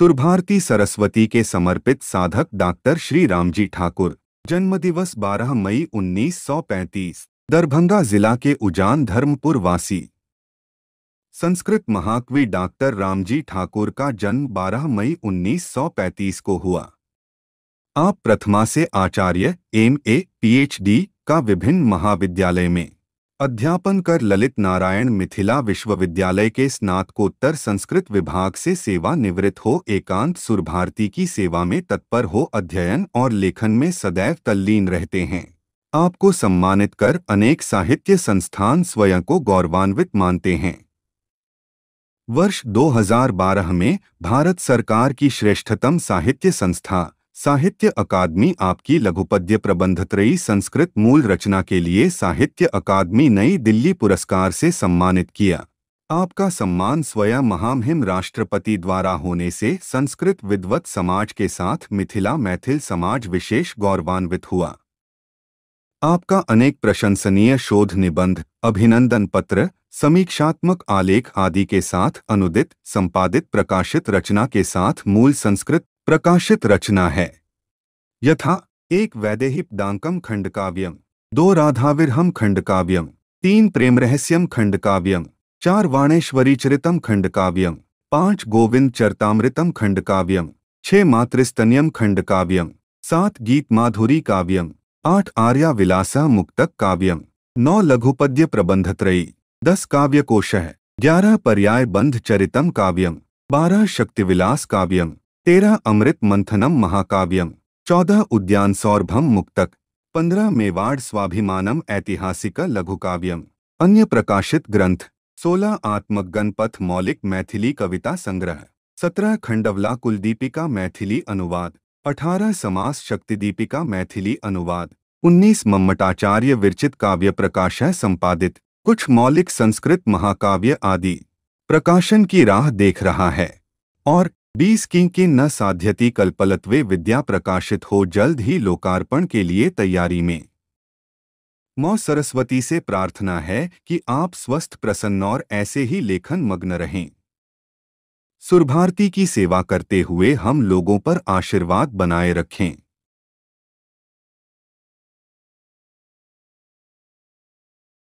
सुरभारती सरस्वती के समर्पित साधक डॉक्टर श्री रामजी ठाकुर, जन्मदिवस 12 मई 1935, दरभंगा जिला के उजान धर्मपुर वासी। संस्कृत महाकवि डॉक्टर रामजी ठाकुर का जन्म 12 मई 1935 को हुआ। आप प्रथमा से आचार्य MA PhD का विभिन्न महाविद्यालय में अध्यापन कर ललित नारायण मिथिला विश्वविद्यालय के स्नातकोत्तर संस्कृत विभाग से सेवानिवृत्त हो एकांत सुरभारती की सेवा में तत्पर हो अध्ययन और लेखन में सदैव तल्लीन रहते हैं। आपको सम्मानित कर अनेक साहित्य संस्थान स्वयं को गौरवान्वित मानते हैं। वर्ष 2012 में भारत सरकार की श्रेष्ठतम साहित्य संस्था साहित्य अकादमी आपकी लघुपद्य प्रबंधत्रयी संस्कृत मूल रचना के लिए साहित्य अकादमी नई दिल्ली पुरस्कार से सम्मानित किया। आपका सम्मान स्वयं महामहिम राष्ट्रपति द्वारा होने से संस्कृत विद्वत समाज के साथ मिथिला मैथिल समाज विशेष गौरवान्वित हुआ। आपका अनेक प्रशंसनीय शोध निबंध, अभिनंदन पत्र, समीक्षात्मक आलेख आदि के साथ अनुदित, संपादित, प्रकाशित रचना के साथ मूल संस्कृत प्रकाशित रचना है। यथा 1 वैदेहीपदांकम खंडकाव्यम, 2 राधाविरहम खंडकाव्यम, 3 प्रेमरहस्यम खंडकाव्यम, 4 वाणेश्वरीचरितम खंडकाव्यम, 5 गोविंद चरितामृतम खंडकाव्यम, 6 मातृस्तन्यम खंडकाव्यम, 7 गीत माधुरी काव्यम, 8 आर्या विलासा मुक्तक काव्यम, 9 लघुपद्य प्रबंधत्रयी, 10 काव्यकोशः, 11 पर्याय बंध चरितम काव्यम, 12 शक्तिविलास काव्यम, 13 अमृत मंथनम महाकाव्यम, 14 उद्यान सौरभम मुक्तक, 15 मेवाड़ स्वाभिमानम ऐतिहासिक लघुकाव्यम, अन्य प्रकाशित ग्रंथ, 16 आत्मगणपथ मौलिक मैथिली कविता संग्रह, 17 खंडवला कुलदीपिका मैथिली अनुवाद, 18 समास शक्तिदीपिका मैथिली अनुवाद, 19 मम्मटाचार्य विरचित काव्य प्रकाशः संपादित, कुछ मौलिक संस्कृत महाकाव्य आदि प्रकाशन की राह देख रहा है और 20 की न साध्यति कल्पलत्वे विद्या प्रकाशित हो जल्द ही लोकार्पण के लिए तैयारी में। मां सरस्वती से प्रार्थना है कि आप स्वस्थ, प्रसन्न और ऐसे ही लेखन मग्न रहें। सुरभारती की सेवा करते हुए हम लोगों पर आशीर्वाद बनाए रखें।